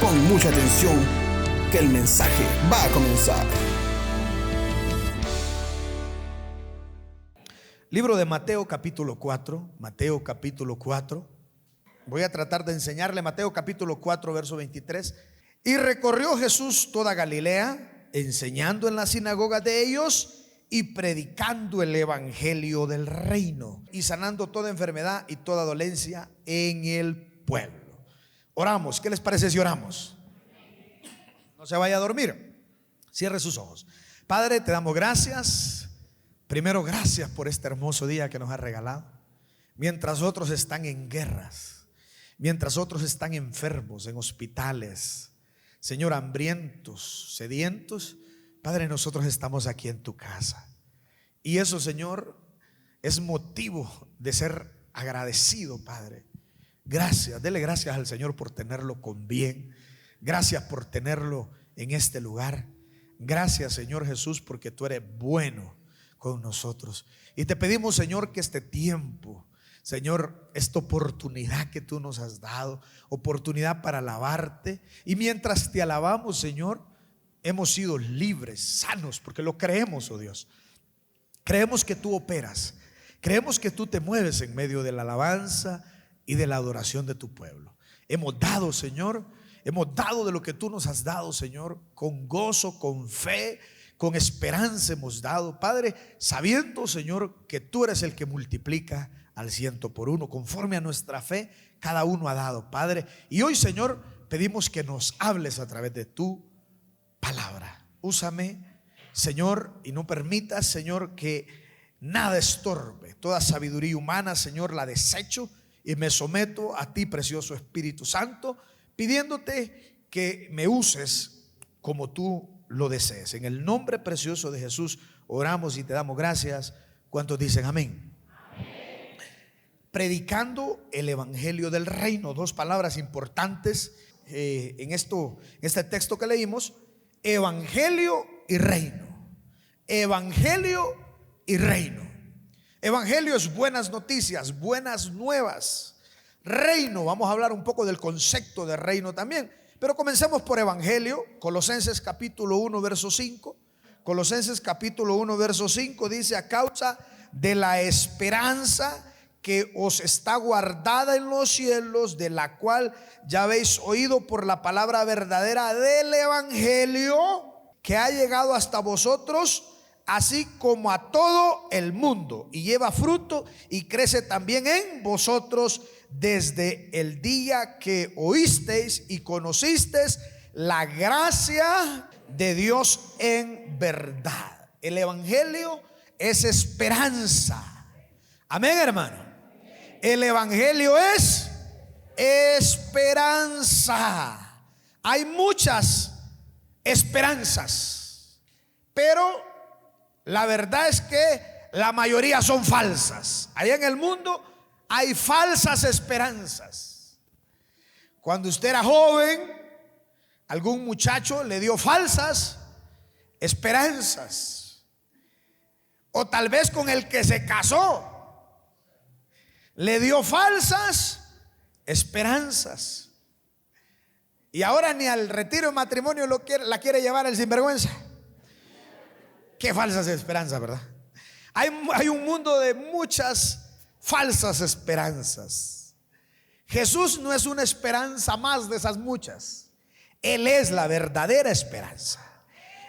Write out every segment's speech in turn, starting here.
Pon mucha atención, que el mensaje va a comenzar. Libro de Mateo capítulo 4. Mateo capítulo 4. Voy a tratar de enseñarle Mateo capítulo 4 verso 23. Y recorrió Jesús toda Galilea, enseñando en las sinagogas de ellos y predicando el evangelio del reino y sanando toda enfermedad y toda dolencia en el pueblo. Oramos. ¿Qué les parece si oramos? No se vaya a dormir. Cierre sus ojos. Padre, te damos gracias. Primero, gracias por este hermoso día que nos has regalado. Mientras otros están en guerras, mientras otros están enfermos en hospitales, Señor, hambrientos, sedientos, Padre, nosotros estamos aquí en tu casa. Y eso, Señor, es motivo de ser agradecido, Padre. Gracias, dele gracias al Señor por tenerlo con bien. Gracias por tenerlo en este lugar. Gracias, Señor Jesús, porque tú eres bueno con nosotros. Y te pedimos, Señor, que este tiempo, Señor, esta oportunidad que tú nos has dado, oportunidad para alabarte, y mientras te alabamos, Señor, hemos sido libres, sanos, porque lo creemos, oh Dios. Creemos que tú operas, creemos que tú te mueves en medio de la alabanza y de la adoración de tu pueblo. Hemos dado, Señor, hemos dado de lo que tú nos has dado, Señor, con gozo, con fe, con esperanza hemos dado, Padre, sabiendo, Señor, que tú eres el que multiplica al 100 por 1, conforme a nuestra fe, cada uno ha dado, Padre. Y hoy, Señor, pedimos que nos hables a través de tu palabra. Úsame, Señor, y no permitas, Señor, que nada estorbe. Toda sabiduría humana, Señor, la desecho y me someto a ti, precioso Espíritu Santo, pidiéndote que me uses como tú lo desees. En el nombre precioso de Jesús oramos y te damos gracias. ¿Cuántos dicen amén? Amén. Predicando el evangelio del reino. Dos palabras importantes en este texto que leímos: evangelio y reino. Evangelio y reino. Evangelio es buenas noticias, buenas nuevas. Reino, vamos a hablar un poco del concepto de reino también. Pero comencemos por evangelio. Colosenses capítulo 1 verso 5. Colosenses capítulo 1 verso 5 dice: a causa de la esperanza que os está guardada en los cielos, de la cual ya habéis oído por la palabra verdadera del evangelio, que ha llegado hasta vosotros, así como a todo el mundo, y lleva fruto y crece también en vosotros desde el día que oísteis y conocisteis la gracia de Dios en verdad. El evangelio es esperanza. Amén, hermano. El evangelio es esperanza. Hay muchas esperanzas, pero la verdad es que la mayoría son falsas. Allá en el mundo hay falsas esperanzas. Cuando usted era joven, algún muchacho le dio falsas esperanzas. O tal vez con el que se casó le dio falsas esperanzas. Y ahora ni al retiro de matrimonio la quiere llevar el sinvergüenza. Qué falsas esperanzas, ¿verdad? Hay un mundo de muchas falsas esperanzas. Jesús no es una esperanza más de esas muchas. Él es la verdadera esperanza.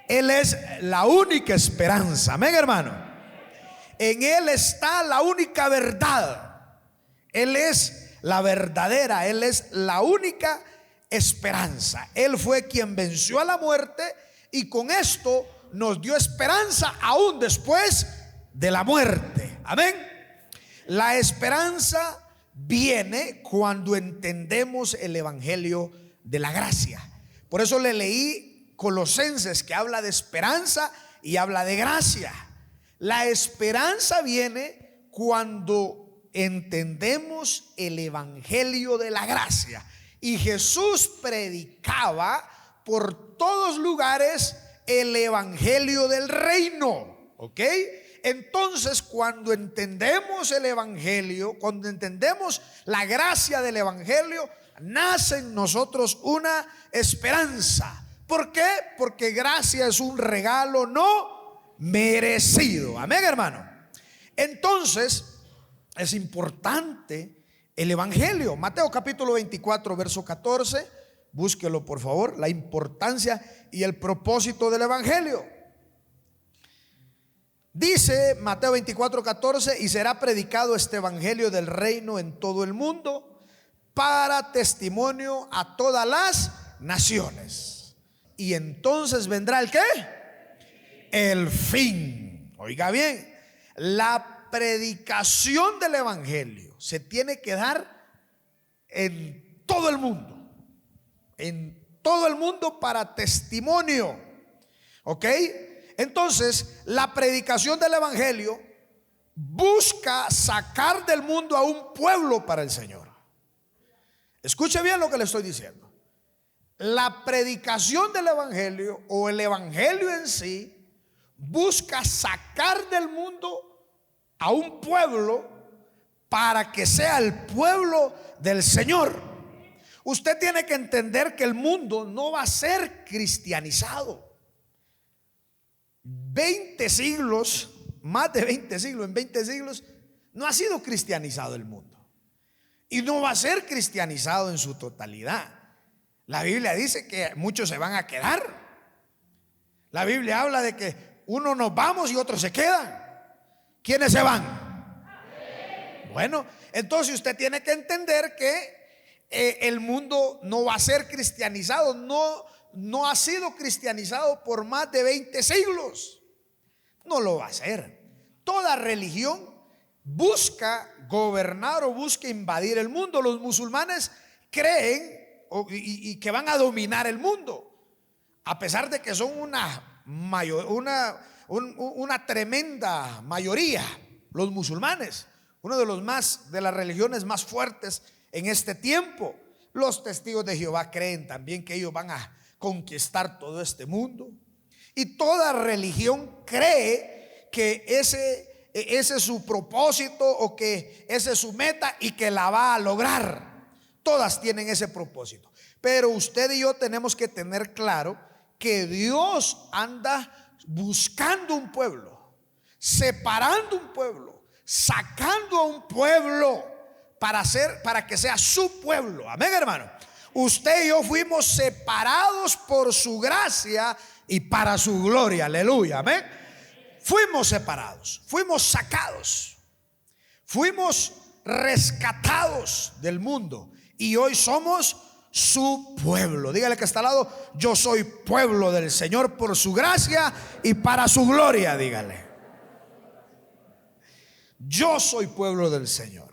Él es la única esperanza. Amén, hermano. En Él está la única verdad. Él es la verdadera. Él es la única esperanza. Él fue quien venció a la muerte y con esto nos dio esperanza aún después de la muerte. Amén. La esperanza viene cuando entendemos el evangelio de la gracia. Por eso le leí Colosenses, que habla de esperanza y habla de gracia. La esperanza viene cuando entendemos el evangelio de la gracia. Y Jesús predicaba por todos lugares el evangelio del reino. ¿Ok? Entonces, cuando entendemos el evangelio, cuando entendemos la gracia del evangelio, nace en nosotros una esperanza. ¿Por qué? Porque gracia es un regalo no merecido. Amén, hermano. Entonces es importante el evangelio. Mateo capítulo 24 verso 14. Búsquelo por favor, la importancia y el propósito del evangelio. Dice Mateo 24, 14: y será predicado este evangelio del reino en todo el mundo para testimonio a todas las naciones. Y entonces vendrá ¿el qué? El fin. Oiga bien, la predicación del evangelio se tiene que dar en todo el mundo. En todo el mundo para testimonio. ¿Ok? Entonces, la predicación del evangelio busca sacar del mundo a un pueblo para el Señor. Escuche bien lo que le estoy diciendo. La predicación del evangelio o el evangelio en sí busca sacar del mundo a un pueblo para que sea el pueblo del Señor. Usted tiene que entender que el mundo no va a ser cristianizado. 20 siglos, más de 20 siglos, en 20 siglos no ha sido cristianizado el mundo. Y no va a ser cristianizado en su totalidad. La Biblia dice que muchos se van a quedar. La Biblia habla de que unos nos vamos y otros se quedan. ¿Quiénes se van? Bueno, entonces usted tiene que entender que el mundo no va a ser cristianizado. No ha sido cristianizado por más de 20 siglos. No lo va a hacer. Toda religión busca gobernar o busca invadir el mundo. Los musulmanes creen y que van a dominar el mundo, a pesar de que son una tremenda mayoría, los musulmanes, uno de las religiones más fuertes en este tiempo. Los testigos de Jehová creen también que ellos van a conquistar todo este mundo, y toda religión cree que ese es su propósito o que esa es su meta y que la va a lograr. Todas tienen ese propósito. Pero usted y yo tenemos que tener claro que Dios anda buscando un pueblo, separando un pueblo, sacando a un pueblo para que sea su pueblo. Amén, hermano. Usted y yo fuimos separados por su gracia y para su gloria. Aleluya, amén. Fuimos separados, fuimos sacados, fuimos rescatados del mundo. Y hoy somos su pueblo. Dígale que está al lado: yo soy pueblo del Señor por su gracia y para su gloria. Dígale: yo soy pueblo del Señor.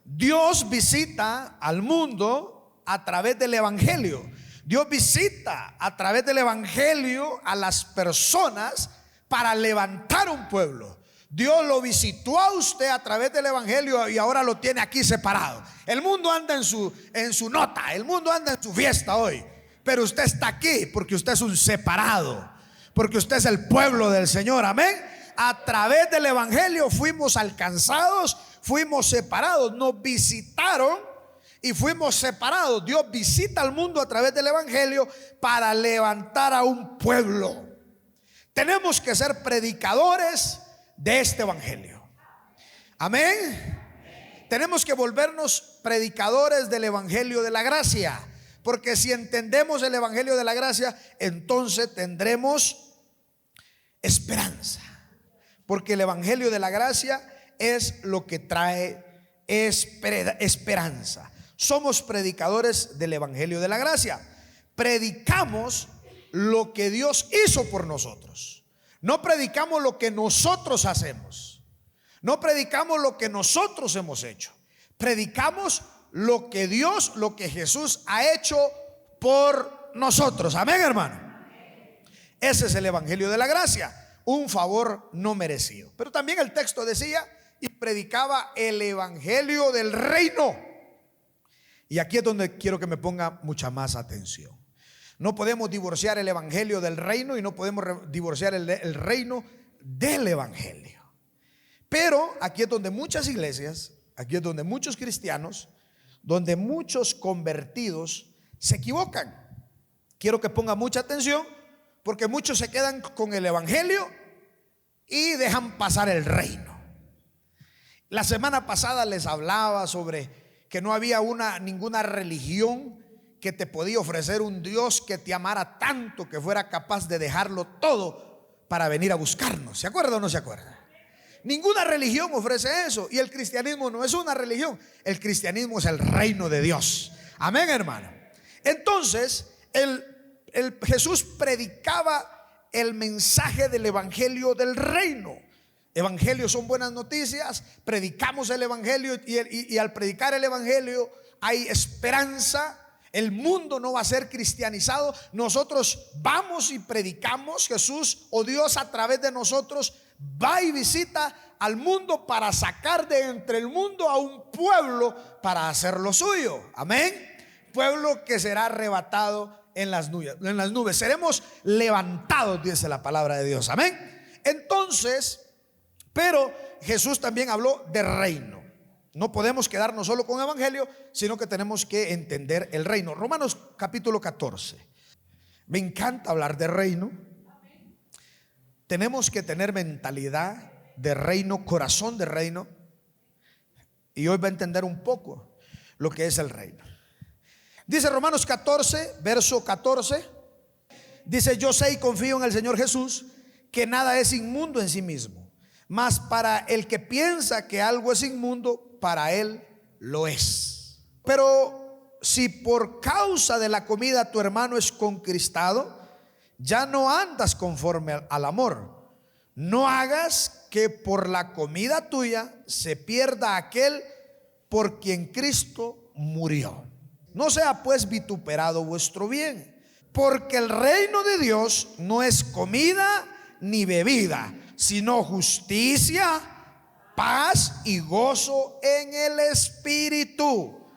Dios visita al mundo a través del evangelio. Dios visita a través del evangelio a las personas para levantar un pueblo. Dios lo visitó a usted a través del evangelio y ahora lo tiene aquí separado. El mundo anda en su nota, el mundo anda en su fiesta hoy, pero usted está aquí porque usted es un separado, porque usted es el pueblo del Señor. Amén. A través del evangelio fuimos alcanzados, fuimos separados, nos visitaron y fuimos separados. Dios visita al mundo a través del evangelio para levantar a un pueblo. Tenemos que ser predicadores de este evangelio. Amén. Tenemos que volvernos predicadores del evangelio de la gracia, porque si entendemos el evangelio de la gracia, entonces tendremos esperanza, porque el evangelio de la gracia es lo que trae esperanza. Somos predicadores del evangelio de la gracia. Predicamos lo que Dios hizo por nosotros. No predicamos lo que nosotros hacemos. No predicamos lo que nosotros hemos hecho. Predicamos lo que Dios, lo que Jesús ha hecho por nosotros. Amén, hermano. Ese es el evangelio de la gracia, un favor no merecido. Pero también el texto decía: y predicaba el evangelio del reino. Y aquí es donde quiero que me ponga mucha más atención. No podemos divorciar el evangelio del reino y no podemos divorciar el reino del evangelio. Pero aquí es donde muchas iglesias, aquí es donde muchos cristianos donde muchos convertidos se equivocan. Quiero que ponga mucha atención, porque muchos se quedan con el evangelio y dejan pasar el reino. La semana pasada les hablaba sobre que no había ninguna religión que te podía ofrecer un Dios que te amara tanto, que fuera capaz de dejarlo todo para venir a buscarnos. ¿Se acuerda o no se acuerda? Ninguna religión ofrece eso. Y el cristianismo no es una religión. El cristianismo es el reino de Dios. Amén, hermano. Entonces Jesús predicaba el mensaje del evangelio del reino. Evangelio son buenas noticias. Predicamos el evangelio y al predicar el evangelio hay esperanza. El mundo no va a ser cristianizado. Nosotros vamos y predicamos. Jesús o Dios a través de nosotros va y visita al mundo para sacar de entre el mundo a un pueblo para hacerlo suyo. Amén. Pueblo que será arrebatado en las nubes. Seremos levantados, dice la palabra de Dios. Amén. Entonces, pero Jesús también habló de reino. No podemos quedarnos solo con evangelio, sino que tenemos que entender el reino. Romanos capítulo 14. Me encanta hablar de reino. Tenemos que tener mentalidad de reino, corazón de reino. Y hoy va a entender un poco lo que es el reino. Dice Romanos 14, verso 14. Dice: yo sé y confío en el Señor Jesús, que nada es inmundo en sí mismo, mas para el que piensa que algo es inmundo, para él lo es. Pero si por causa de la comida tu hermano es concristado, ya no andas conforme al amor. No hagas que por la comida tuya se pierda aquel por quien Cristo murió. No sea pues vituperado vuestro bien, porque el reino de Dios no es comida ni bebida, sino justicia, paz y gozo en el Espíritu.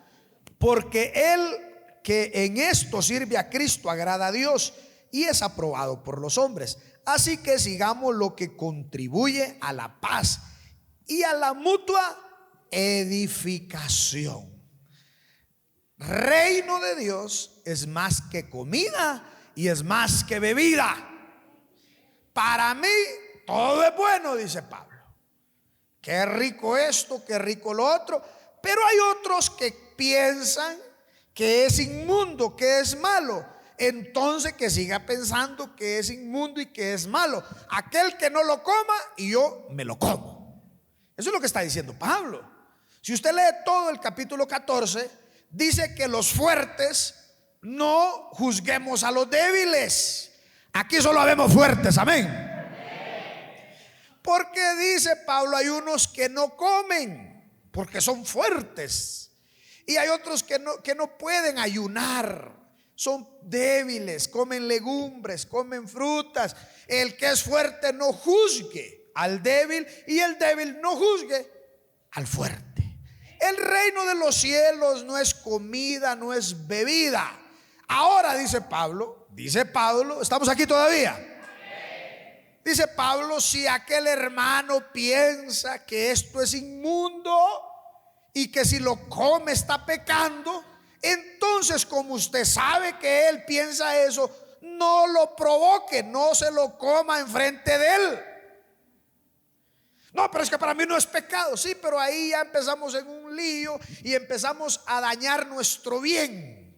Porque el que en esto sirve a Cristo agrada a Dios y es aprobado por los hombres. Así que sigamos lo que contribuye a la paz y a la mutua edificación. Reino de Dios es más que comida y es más que bebida. Para mí todo es bueno, dice Pablo. Qué rico esto, qué rico lo otro. Pero hay otros que piensan que es inmundo, que es malo. Entonces que siga pensando que es inmundo y que es malo. Aquel que no lo coma y yo me lo como. Eso es lo que está diciendo Pablo. Si usted lee todo el capítulo 14, dice que los fuertes no juzguemos a los débiles. Aquí solo vemos fuertes, amén. Porque dice Pablo, hay unos que no comen porque son fuertes, y hay otros que no pueden ayunar, son débiles, comen legumbres, comen frutas. El que es fuerte no juzgue al débil, y el débil no juzgue al fuerte. El reino de los cielos no es comida, no es bebida. Ahora dice Pablo, ¿estamos aquí todavía? Dice Pablo: si aquel hermano piensa que esto es inmundo y que si lo come está pecando, entonces como usted sabe que él piensa eso, no lo provoque, no se lo coma enfrente de él. No, pero es que para mí no es pecado. Sí, pero ahí ya empezamos en un lío y empezamos a dañar nuestro bien.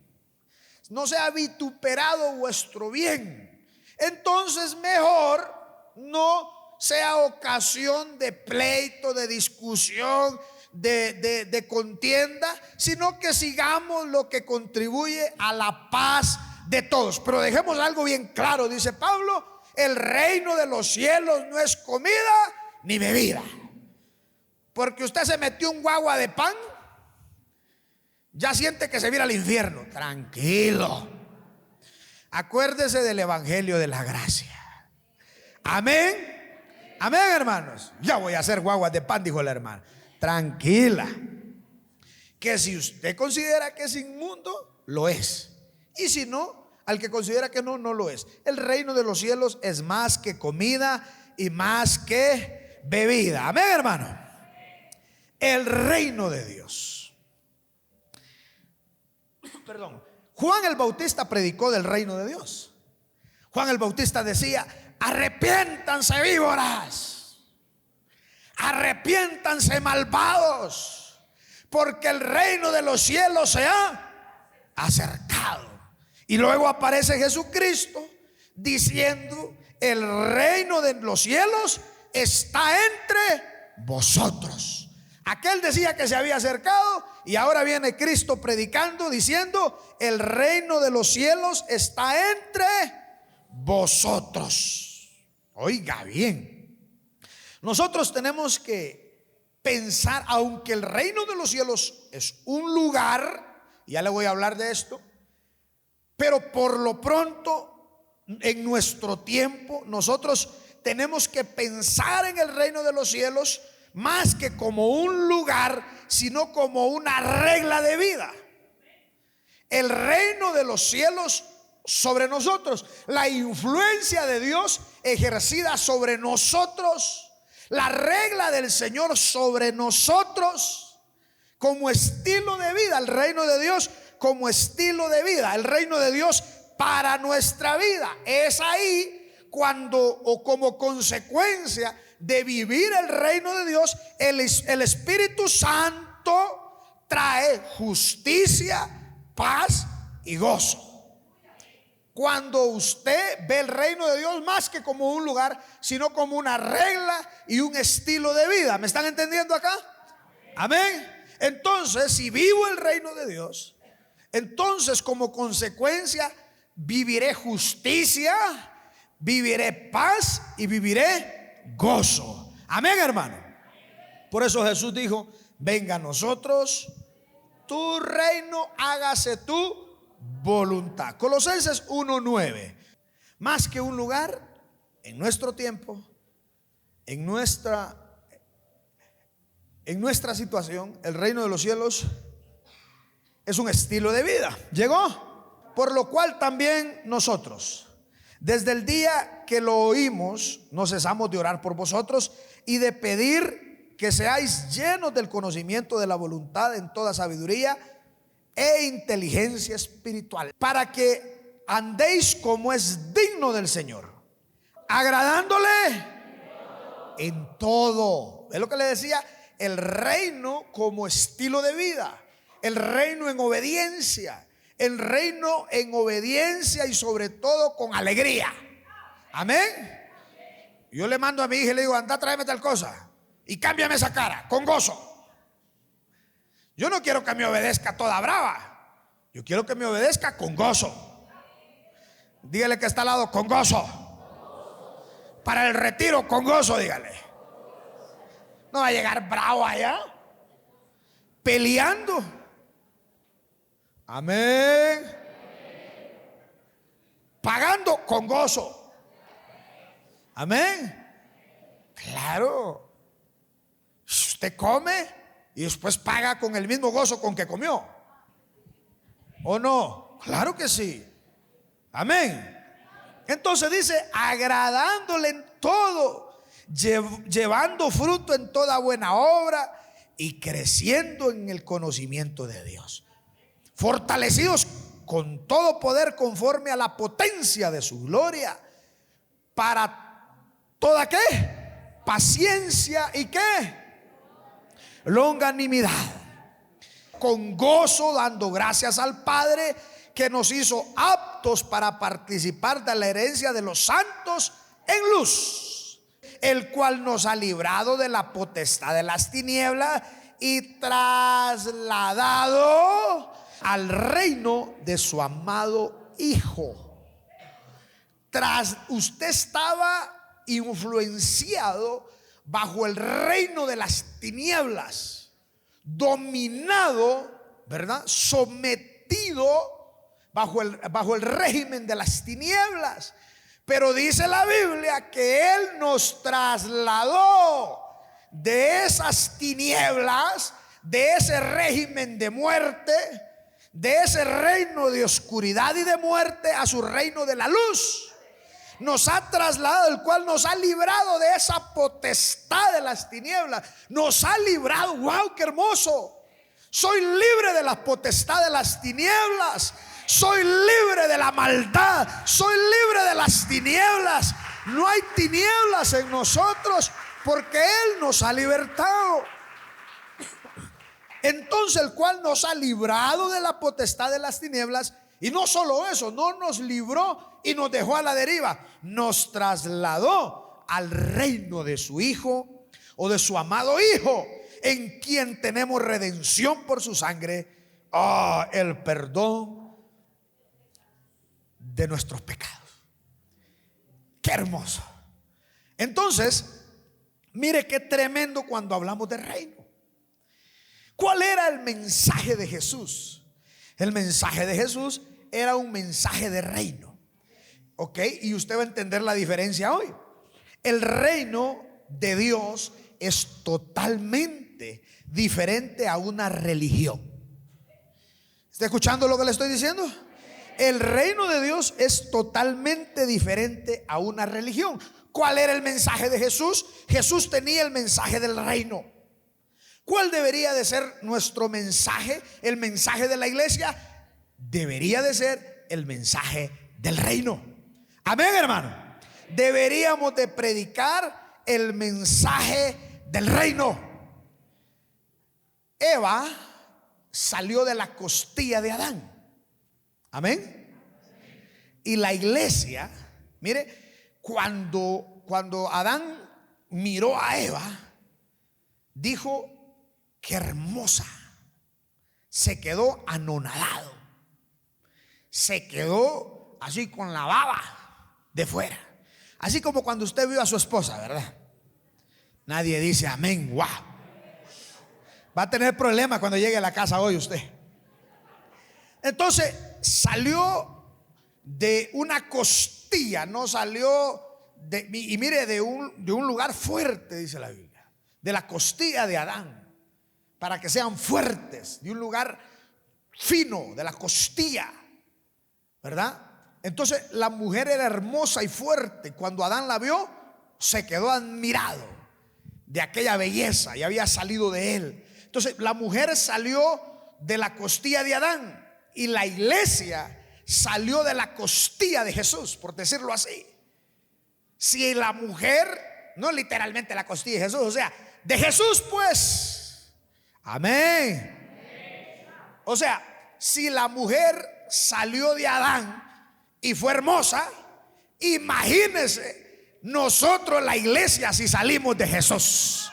No sea vituperado vuestro bien. Entonces mejor no sea ocasión de pleito, de discusión, de contienda, sino que sigamos lo que contribuye a la paz de todos. Pero dejemos algo bien claro, dice Pablo: el reino de los cielos no es comida ni bebida. Porque usted se metió un guagua de pan, ya siente que se viene al infierno. Tranquilo, acuérdese del evangelio de la gracia. Amén, amén, hermanos. Ya voy a hacer guaguas de pan, dijo la hermana. Tranquila, que si usted considera que es inmundo, lo es. Y si no, al que considera que no, no lo es. El reino de los cielos es más que comida y más que bebida. Amén, hermano. El reino de Dios. Juan el Bautista predicó del reino de Dios. Juan el Bautista decía: arrepiéntanse, víboras, arrepiéntanse, malvados, porque el reino de los cielos se ha acercado. Y luego aparece Jesucristo diciendo: el reino de los cielos está entre vosotros. Aquel decía que se había acercado, y ahora viene Cristo predicando diciendo: el reino de los cielos está entre vosotros. Oiga bien, nosotros tenemos que pensar, aunque el reino de los cielos es un lugar, ya le voy a hablar de esto, pero por lo pronto en nuestro tiempo nosotros tenemos que pensar en el reino de los cielos más que como un lugar, sino como una regla de vida. El reino de los cielos sobre nosotros, la influencia de Dios ejercida sobre nosotros, la regla del Señor sobre nosotros como estilo de vida, el reino de Dios como estilo de vida, el reino de Dios para nuestra vida. Es ahí cuando, o como consecuencia de vivir el reino de Dios, el Espíritu Santo trae justicia, paz y gozo. Cuando usted ve el reino de Dios más que como un lugar, sino como una regla y un estilo de vida. ¿Me están entendiendo acá? Amén. Entonces, si vivo el reino de Dios, entonces como consecuencia viviré justicia, viviré paz y viviré gozo. Amén, hermano. Por eso Jesús dijo: venga a nosotros tu reino, hágase tu voluntad. Colosenses 1:9. Más que un lugar, en nuestro tiempo, en nuestra situación, el reino de los cielos es un estilo de vida. Llegó, por lo cual también nosotros, desde el día que lo oímos, no cesamos de orar por vosotros y de pedir que seáis llenos del conocimiento de la voluntad en toda sabiduría e inteligencia espiritual, para que andéis como es digno del Señor, agradándole en todo. Es lo que le decía: el reino como estilo de vida, el reino en obediencia, el reino en obediencia y sobre todo con alegría. Amén. Yo le mando a mi hija y le digo: anda, tráeme tal cosa y cámbiame esa cara, con gozo. Yo no quiero que me obedezca toda brava, yo quiero que me obedezca con gozo. Dígale que está al lado: con gozo. Para el retiro, con gozo, dígale. No va a llegar bravo allá, peleando. Amén. Pagando con gozo. Amén. Claro. Usted come y después paga con el mismo gozo con que comió, ¿o no? Claro que sí. Amén. Entonces dice: agradándole en todo, llevando fruto en toda buena obra y creciendo en el conocimiento de Dios, fortalecidos con todo poder conforme a la potencia de su gloria, para toda ¿qué? Paciencia y ¿qué? Longanimidad, con gozo dando gracias al Padre que nos hizo aptos para participar de la herencia de los santos en luz, el cual nos ha librado de la potestad de las tinieblas y trasladado al reino de su amado Hijo. Usted estaba influenciado bajo el reino de las tinieblas, dominado, ¿verdad? Sometido bajo el régimen de las tinieblas. Pero dice la Biblia que Él nos trasladó de esas tinieblas, de ese régimen de muerte, de ese reino de oscuridad y de muerte, a su reino de la luz. Nos ha trasladado, el cual nos ha librado de esa potestad de las tinieblas. Nos ha librado. ¡Wow! ¡Qué hermoso! Soy libre de la potestad de las tinieblas. Soy libre de la maldad. Soy libre de las tinieblas. No hay tinieblas en nosotros porque Él nos ha libertado. Entonces, el cual nos ha librado de la potestad de las tinieblas. Y no solo eso, no nos libró y nos dejó a la deriva. Nos trasladó al reino de su Hijo, o de su amado Hijo, en quien tenemos redención por su sangre, el perdón de nuestros pecados. Qué hermoso. Entonces, mire qué tremendo cuando hablamos de reino. ¿Cuál era el mensaje de Jesús? El mensaje de Jesús era un mensaje de reino. ¿Ok? Y usted va a entender la diferencia hoy. El reino de Dios es totalmente diferente a una religión. ¿Está escuchando lo que le estoy diciendo? El reino de Dios es totalmente diferente a una religión. ¿Cuál era el mensaje de Jesús? Jesús tenía el mensaje del reino. ¿Cuál debería de ser nuestro mensaje? El mensaje de la iglesia debería de ser el mensaje del reino. Amén, hermano. Deberíamos de predicar el mensaje del reino. Eva salió de la costilla de Adán. Amén. Y la iglesia, mire, cuando Adán miró a Eva, dijo: qué hermosa. Se quedó anonadado. Se quedó así con la baba de fuera. Así como cuando usted vio a su esposa, ¿verdad? Nadie dice amén, wow. Va a tener problemas cuando llegue a la casa hoy usted. Entonces salió de una costilla, no salió y mire, de un lugar fuerte, dice la Biblia, de la costilla de Adán, para que sean fuertes, de un lugar fino, de la costilla, ¿verdad? Entonces la mujer era hermosa y fuerte. Cuando Adán la vio, se quedó admirado de aquella belleza y había salido de él. Entonces la mujer salió de la costilla de Adán y la iglesia salió de la costilla de Jesús, por decirlo así. Si la mujer, no literalmente la costilla de Jesús, o sea, de Jesús pues, amén. O sea, si la mujer salió de Adán y fue hermosa, imagínense nosotros, la iglesia, si salimos de Jesús.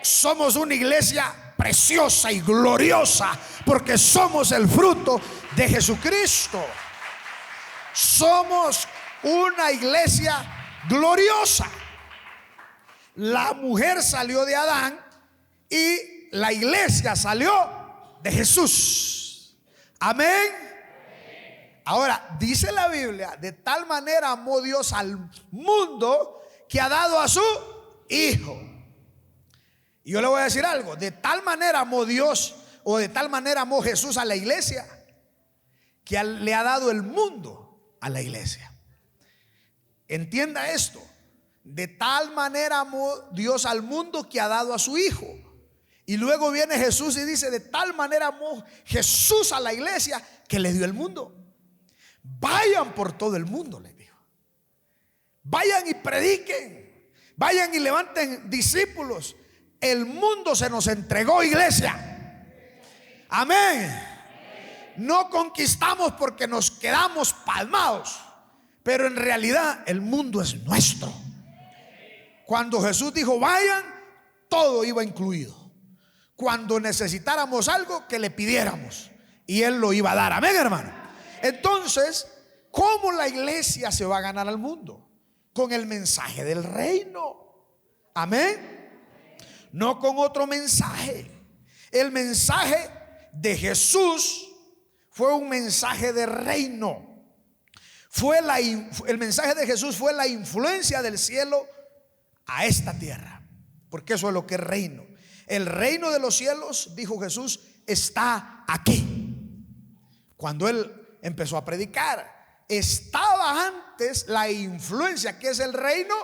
Somos una iglesia preciosa y gloriosa porque somos el fruto de Jesucristo. Somos una iglesia gloriosa. La mujer salió de Adán y la iglesia salió de Jesús. Amén. Ahora, dice la Biblia: de tal manera amó Dios al mundo que ha dado a su Hijo. Y yo le voy a decir algo: de tal manera amó Dios, o de tal manera amó Jesús a la iglesia, que le ha dado el mundo a la iglesia. Entienda esto: de tal manera amó Dios al mundo que ha dado a su Hijo. Y luego viene Jesús y dice: de tal manera amó Jesús a la iglesia que le dio el mundo. Vayan por todo el mundo, les digo. Vayan y prediquen. Vayan y levanten discípulos. El mundo se nos entregó, iglesia. Amén. No conquistamos porque nos quedamos palmados, pero en realidad el mundo es nuestro. Cuando Jesús dijo vayan, todo iba incluido. Cuando necesitáramos algo, que le pidiéramos y Él lo iba a dar. Amén, hermano. Entonces, ¿cómo la iglesia se va a ganar al mundo? Con el mensaje del reino. Amén. No con otro mensaje. El mensaje de Jesús fue un mensaje de reino. El mensaje de Jesús fue la influencia del cielo a esta tierra, porque eso es lo que es reino. El reino de los cielos, dijo Jesús, está aquí. Cuando Él empezó a predicar, estaba antes la influencia. ¿Qué es el reino?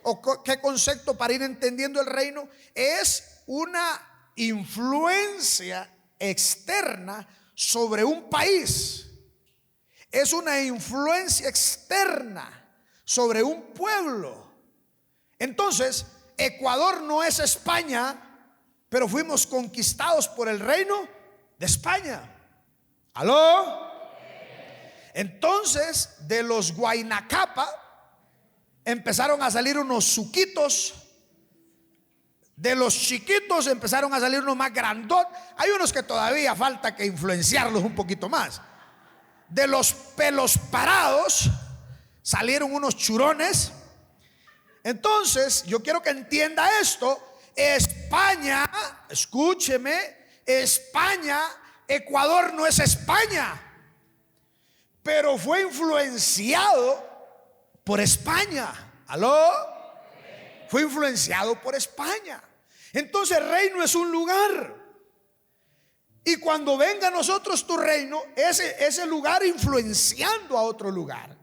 ¿O qué concepto para ir entendiendo el reino? Es una influencia externa sobre un país. Es una influencia externa sobre un pueblo. Entonces, Ecuador no es España, pero fuimos conquistados por el reino de España. ¿Aló? Entonces, de los Guaynacapa empezaron a salir unos suquitos. De los chiquitos empezaron a salir unos más grandotes. Hay unos que todavía falta que influenciarlos un poquito más. De los pelos parados salieron unos churones. Entonces, yo quiero que entienda esto. España, escúcheme, España, Ecuador no es España, pero fue influenciado por España. ¿Aló? Fue influenciado por España. Entonces el reino es un lugar. Y cuando venga a nosotros tu reino, ese lugar influenciando a otro lugar.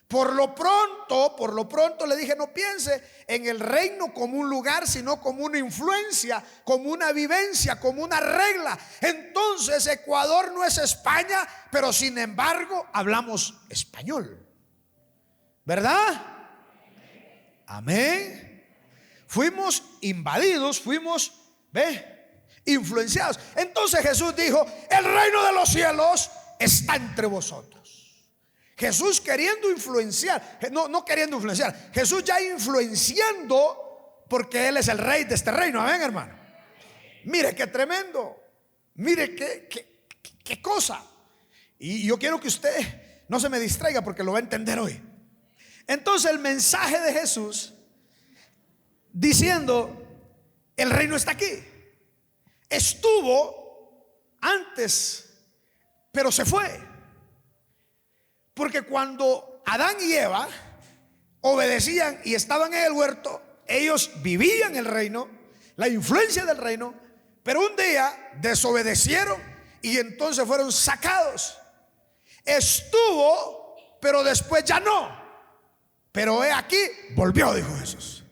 Por lo pronto le dije, no piense en el reino como un lugar, sino como una influencia, como una vivencia, como una regla. Entonces Ecuador no es España, pero sin embargo hablamos español. ¿Verdad? Amén. Fuimos invadidos, fuimos, influenciados. Entonces Jesús dijo, el reino de los cielos está entre vosotros. Jesús queriendo influenciar, no queriendo influenciar, Jesús ya influenciando, porque Él es el rey de este reino. Amén, hermano. Mire qué tremendo, mire qué cosa. Y yo quiero que usted no se me distraiga, porque lo va a entender hoy. Entonces el mensaje de Jesús diciendo, el reino está aquí, estuvo antes, pero se fue. Porque cuando Adán y Eva obedecían y estaban en el huerto, ellos vivían el reino, la influencia del reino, pero un día desobedecieron y entonces fueron sacados. Estuvo, pero después ya no. Pero he aquí, volvió, dijo Jesús.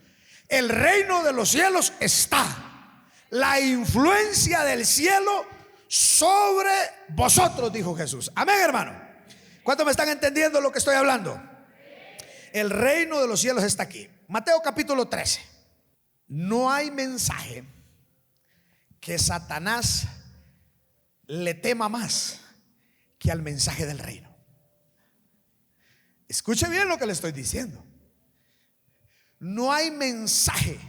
El reino de los cielos está. La influencia del cielo sobre vosotros, dijo Jesús. Amén, hermano. ¿Cuántos me están entendiendo lo que estoy hablando? El reino de los cielos está aquí. Mateo capítulo 13. No hay mensaje que Satanás le tema más que al mensaje del reino. Escuche bien lo que le estoy diciendo. No hay mensaje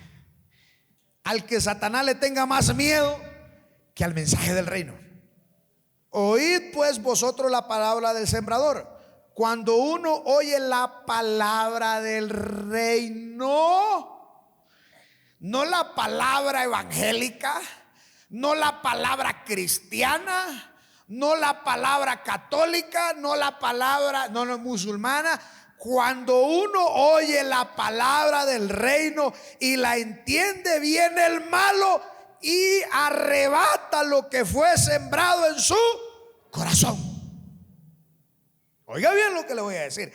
al que Satanás le tenga más miedo que al mensaje del reino. Oíd pues vosotros la palabra del sembrador. Cuando uno oye la palabra del reino, no la palabra evangélica, no la palabra cristiana, no la palabra católica, no la palabra musulmana. Cuando uno oye la palabra del reino y la entiende, viene el malo y arrebata lo que fue sembrado en su corazón. Oiga bien lo que le voy a decir.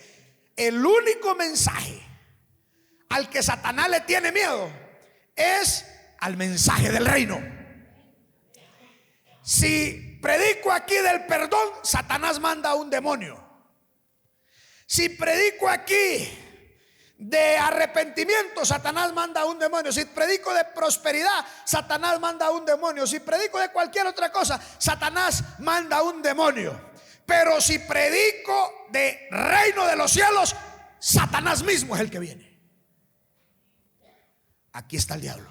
El único mensaje al que Satanás le tiene miedo es al mensaje del reino. Si predico aquí del perdón, Satanás manda a un demonio. Si predico aquí de arrepentimiento, Satanás manda a un demonio. Si predico de prosperidad, Satanás manda a un demonio. Si predico de cualquier otra cosa, Satanás manda a un demonio. Pero si predico de reino de los cielos, Satanás mismo es el que viene. Aquí está el diablo.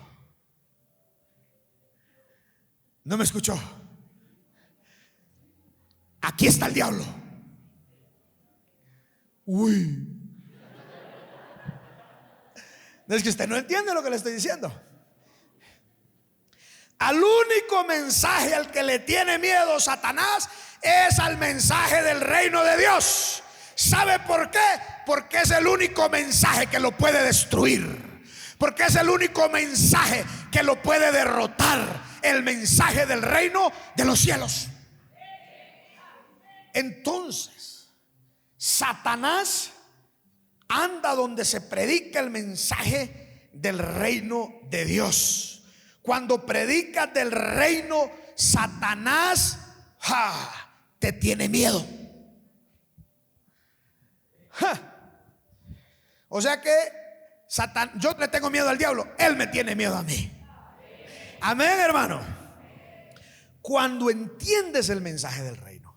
¿No me escuchó? Aquí está el diablo. Uy. Es que usted no entiende lo que le estoy diciendo. Al único mensaje al que le tiene miedo Satanás es al mensaje del reino de Dios. ¿Sabe por qué? Porque es el único mensaje que lo puede destruir. Porque es el único mensaje que lo puede derrotar. El mensaje del reino de los cielos. Entonces, Satanás anda donde se predica el mensaje del reino de Dios. Cuando predicas del reino, Satanás te tiene miedo. O sea que yo le tengo miedo al diablo, él me tiene miedo a mí. Amén, hermano. Cuando entiendes el mensaje del reino,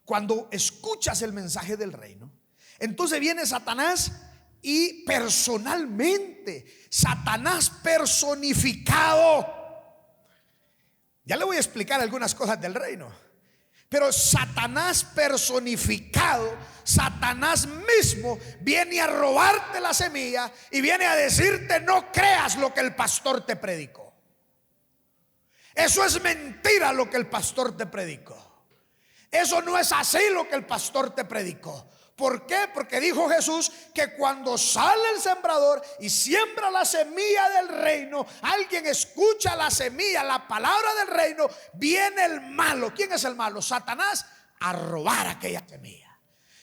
cuando escuchas el mensaje del reino, entonces viene Satanás y personalmente, Satanás personificado. Ya le voy a explicar algunas cosas del reino, pero Satanás personificado, Satanás mismo viene a robarte la semilla y viene a decirte: no creas lo que el pastor te predicó. Eso es mentira lo que el pastor te predicó. Eso no es así lo que el pastor te predicó. ¿Por qué? Porque dijo Jesús que cuando sale el sembrador y siembra la semilla del reino, alguien escucha la semilla, la palabra del reino, viene el malo. ¿Quién es el malo? Satanás, a robar aquella semilla.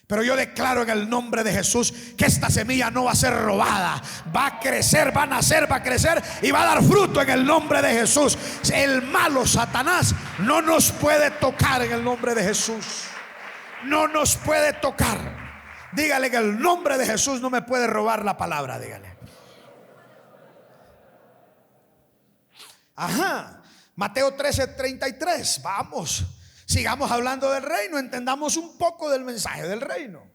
Pero yo declaro en el nombre de Jesús que esta semilla no va a ser robada. Va a crecer, va a nacer, va a crecer y va a dar fruto en el nombre de Jesús. El malo, Satanás, no nos puede tocar en el nombre de Jesús. No nos puede tocar. Dígale que el nombre de Jesús no me puede robar la palabra. Dígale. Mateo 13:33. Vamos. Sigamos hablando del reino, entendamos un poco del mensaje del reino.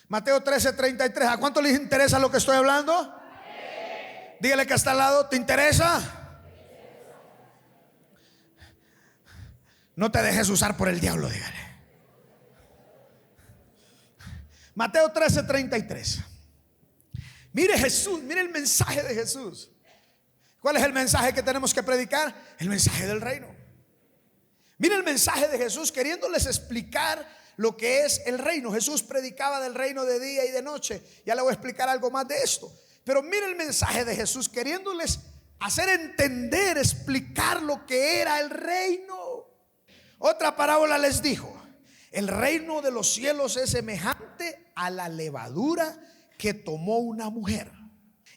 Mateo 13:33. ¿A cuánto les interesa lo que estoy hablando? Dígale que está al lado: ¿te interesa? No te dejes usar por el diablo, dígale. Mateo 13:33. Mire Jesús, mire el mensaje de Jesús. ¿Cuál es el mensaje que tenemos que predicar? El mensaje del reino. Mire el mensaje de Jesús queriéndoles explicar lo que es el reino. Jesús predicaba del reino de día y de noche. Ya le voy a explicar algo más de esto. Pero mire el mensaje de Jesús queriéndoles hacer entender, explicar lo que era el reino. Otra parábola les dijo: el reino de los cielos es semejante a la levadura que tomó una mujer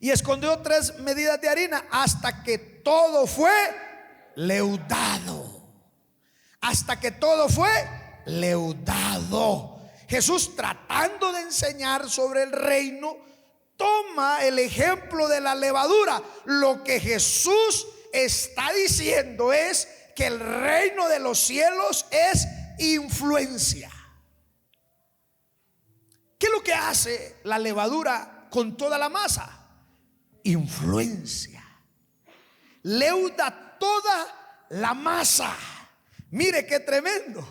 y escondió 3 medidas de harina hasta que todo fue leudado. Hasta que todo fue leudado. Jesús, tratando de enseñar sobre el reino, toma el ejemplo de la levadura. Lo que Jesús está diciendo es que el reino de los cielos es influencia. ¿Qué es lo que hace la levadura con toda la masa? Influencia. Leuda toda la masa. Mire qué tremendo.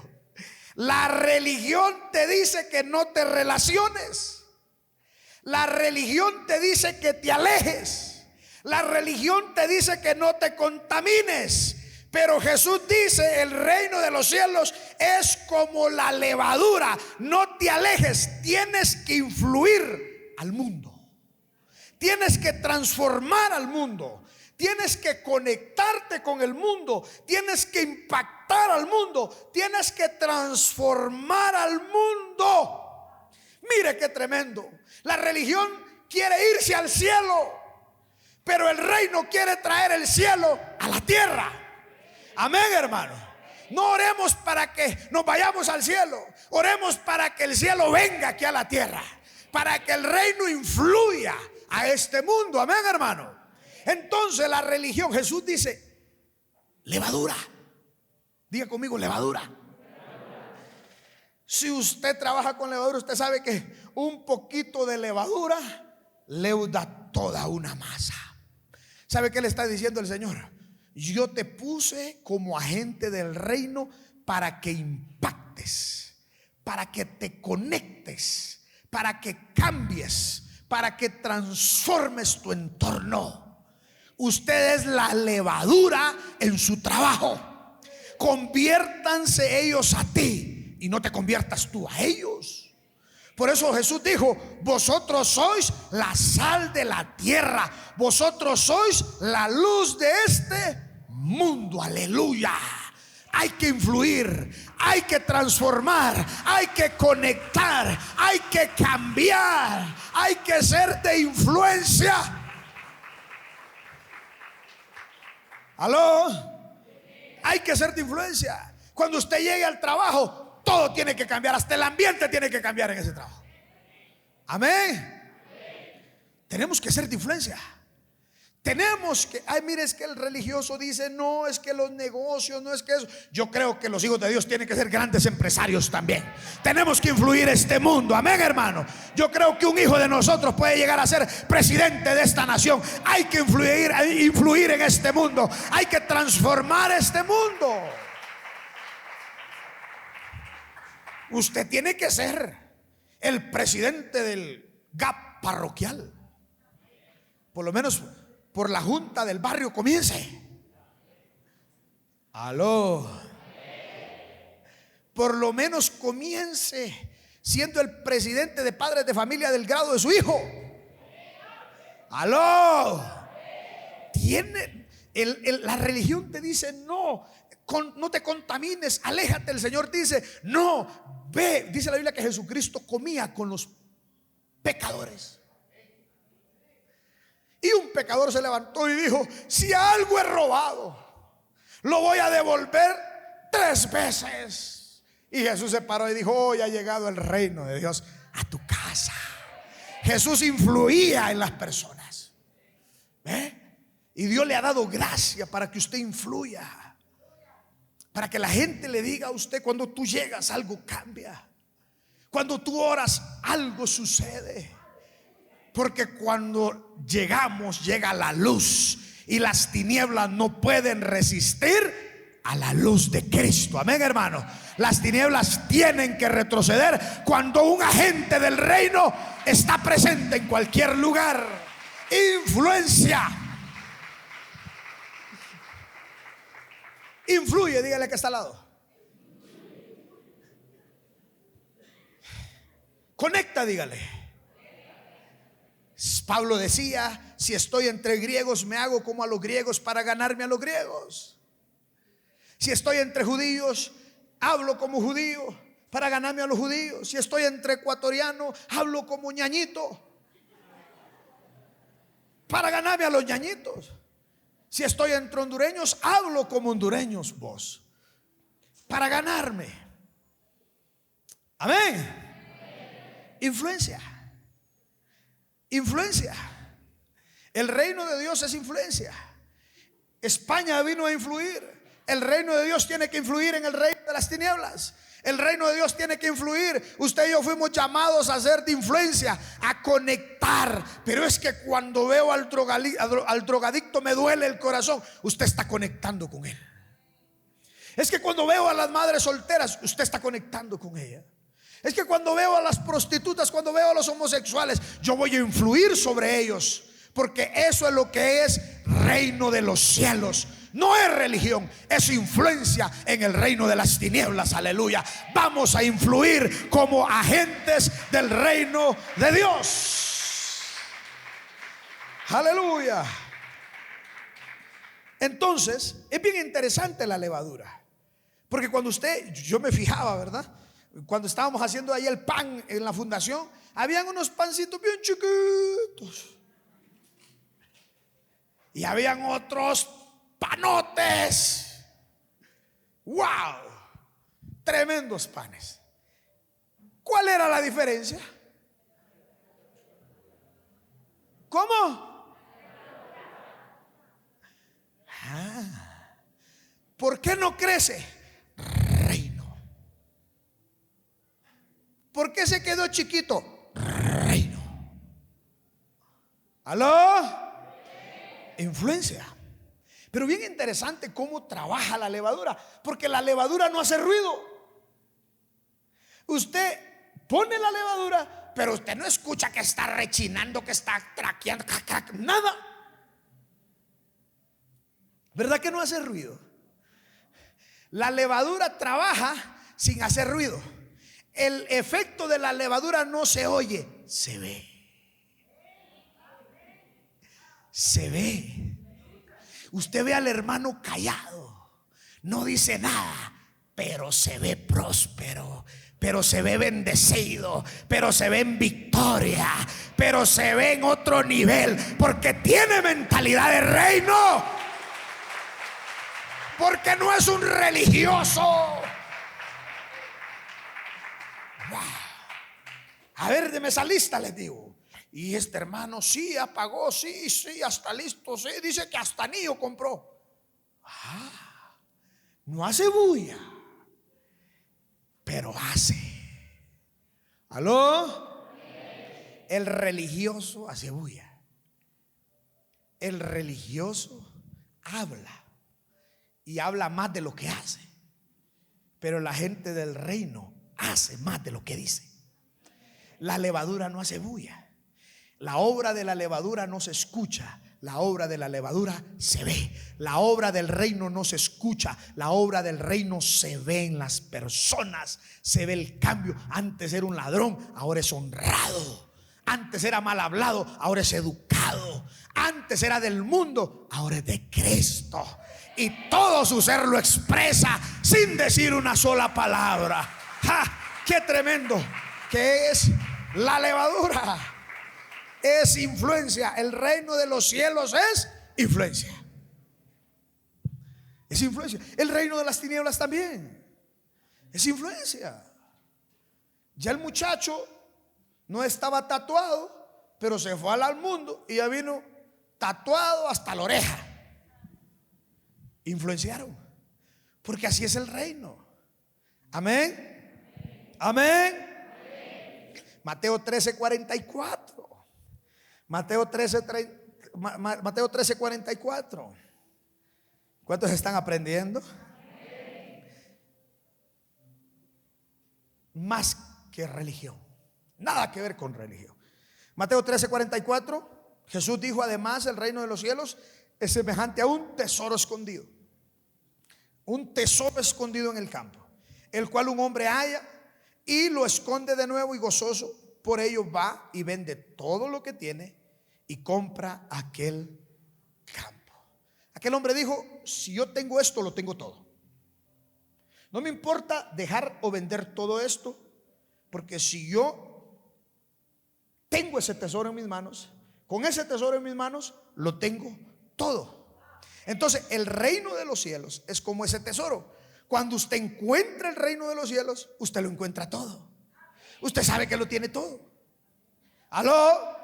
La religión te dice que no te relaciones. La religión te dice que te alejes. La religión te dice que no te contamines. Pero Jesús dice: el reino de los cielos es como la levadura. No te alejes. Tienes que influir al mundo. Tienes que transformar al mundo. Tienes que conectarte con el mundo. Tienes que impactar al mundo. Tienes que transformar al mundo. Mire qué tremendo. La religión quiere irse al cielo, pero el reino quiere traer el cielo a la tierra. Amén, hermano. No oremos para que nos vayamos al cielo. Oremos para que el cielo venga aquí a la tierra, para que el reino influya a este mundo. Amén, hermano. Entonces la religión, Jesús dice: levadura. Diga conmigo: levadura. Si usted trabaja con levadura, usted sabe que un poquito de levadura leuda toda una masa. ¿Sabe qué le está diciendo el Señor? Yo te puse como agente del reino para que impactes, para que te conectes, para que cambies, para que transformes tu entorno. Usted es la levadura en su trabajo. Conviértanse ellos a ti y no te conviertas tú a ellos. Por eso Jesús dijo: vosotros sois la sal de la tierra, vosotros sois la luz de este mundo. Aleluya. Hay que influir, hay que transformar, hay que conectar, hay que cambiar, hay que ser de influencia. ¿Aló? Hay que ser de influencia. Cuando usted llegue al trabajo, todo tiene que cambiar, hasta el ambiente tiene que cambiar en ese trabajo. Amén. Tenemos que ser de influencia. Tenemos que, ay, mire, es que el religioso dice, no, es que los negocios, no es que eso. Yo creo que los hijos de Dios tienen que ser grandes empresarios también. Tenemos que influir este mundo, amén, hermano. Yo creo que un hijo de nosotros puede llegar a ser presidente de esta nación. Hay que influir en este mundo. Hay que transformar este mundo. Usted tiene que ser el presidente del GAP parroquial. Por lo menos por la junta del barrio comience. Aló. Por lo menos comience siendo el presidente de padres de familia del grado de su hijo. Aló. Tiene la religión te dice no, no te contamines, aléjate. El Señor dice no, ve. Dice la Biblia que Jesucristo comía con los pecadores. Y un pecador se levantó y dijo: si algo he robado, lo voy a devolver 3 veces. Y Jesús se paró y dijo: hoy ha llegado el reino de Dios a tu casa. Jesús influía en las personas. Y Dios le ha dado gracia para que usted influya, para que la gente le diga a usted: cuando tú llegas, algo cambia. Cuando tú oras, algo sucede. Porque cuando llegamos, llega la luz, y las tinieblas no pueden resistir a la luz de Cristo. Amén, hermano. Las tinieblas tienen que retroceder cuando un agente del reino está presente en cualquier lugar. Influencia. Influye, dígale que está al lado. Conecta, dígale. Pablo decía: si estoy entre griegos, me hago como a los griegos para ganarme a los griegos. Si estoy entre judíos, hablo como judío para ganarme a los judíos. Si estoy entre ecuatorianos, hablo como ñañito para ganarme a los ñañitos. Si estoy entre hondureños, hablo como hondureños vos para ganarme. Amén. Influencia. Influencia. El reino de Dios es influencia. España vino a influir. El reino de Dios tiene que influir en el reino de las tinieblas. El reino de Dios tiene que influir. Usted y yo fuimos llamados a ser de influencia, a conectar. Pero es que cuando veo al drogadicto me duele el corazón. Usted está conectando con él. Es que cuando veo a las madres solteras, usted está conectando con ella. Es que cuando veo a las prostitutas, cuando veo a los homosexuales, yo voy a influir sobre ellos. Porque eso es lo que es reino de los cielos. No es religión, es influencia en el reino de las tinieblas. Aleluya. Vamos a influir como agentes del reino de Dios. Aleluya. Entonces, es bien interesante la levadura. Porque cuando yo me fijaba, ¿verdad? Cuando estábamos haciendo ahí el pan en la fundación, habían unos pancitos bien chiquitos. Y habían otros panotes. ¡Wow! Tremendos panes. ¿Cuál era la diferencia? ¿Cómo? ¿Por qué no crece? ¿Por qué se quedó chiquito? Reino. ¿Aló? Influencia. Pero bien interesante cómo trabaja la levadura, porque la levadura no hace ruido. Usted pone la levadura, pero usted no escucha que está rechinando, que está traqueando, nada. ¿Verdad que no hace ruido? La levadura trabaja sin hacer ruido. El efecto de la levadura no se oye, se ve. Se ve. Usted ve al hermano callado, no dice nada, pero se ve próspero, pero se ve bendecido, pero se ve en victoria, pero se ve en otro nivel, porque tiene mentalidad de reino. porque no es un religioso. A ver, deme esa lista, les digo. Y este hermano sí apagó, sí, hasta listo, sí, dice que hasta anillo compró. No hace bulla, pero hace. ¿Aló? El religioso hace bulla. El religioso habla y habla más de lo que hace, pero la gente del reino hace más de lo que dice. La levadura no hace bulla. La obra de la levadura no se escucha, la obra de la levadura se ve. La obra del reino no se escucha, la obra del reino se ve en las personas. Se ve el cambio. Antes era un ladrón, ahora es honrado. Antes era mal hablado, ahora es educado. Antes era del mundo, ahora es de Cristo. Y todo su ser lo expresa sin decir una sola palabra. ¡Ja! ¡Qué tremendo! ¿Qué es la levadura? Es influencia. El reino de los cielos es influencia. Es influencia. El reino de las tinieblas también es influencia. Ya el muchacho no estaba tatuado, pero se fue al mundo y ya vino tatuado hasta la oreja. Influenciaron, porque así es el reino. Amén. Amén. Mateo 13:44. Mateo 13:44. ¿Cuántos están aprendiendo? Más que religión. Nada que ver con religión. Mateo 13:44. Jesús dijo: además, el reino de los cielos es semejante a un tesoro escondido. Un tesoro escondido en el campo, el cual un hombre halla y lo esconde de nuevo, y gozoso por ello va y vende todo lo que tiene y compra aquel campo. Aquel hombre dijo: si yo tengo esto, lo tengo todo. No me importa dejar o vender todo esto, porque si yo tengo ese tesoro en mis manos, con ese tesoro en mis manos lo tengo todo. Entonces el reino de los cielos es como ese tesoro. Cuando usted encuentra el reino de los cielos, usted lo encuentra todo. Usted sabe que lo tiene todo. ¿Aló?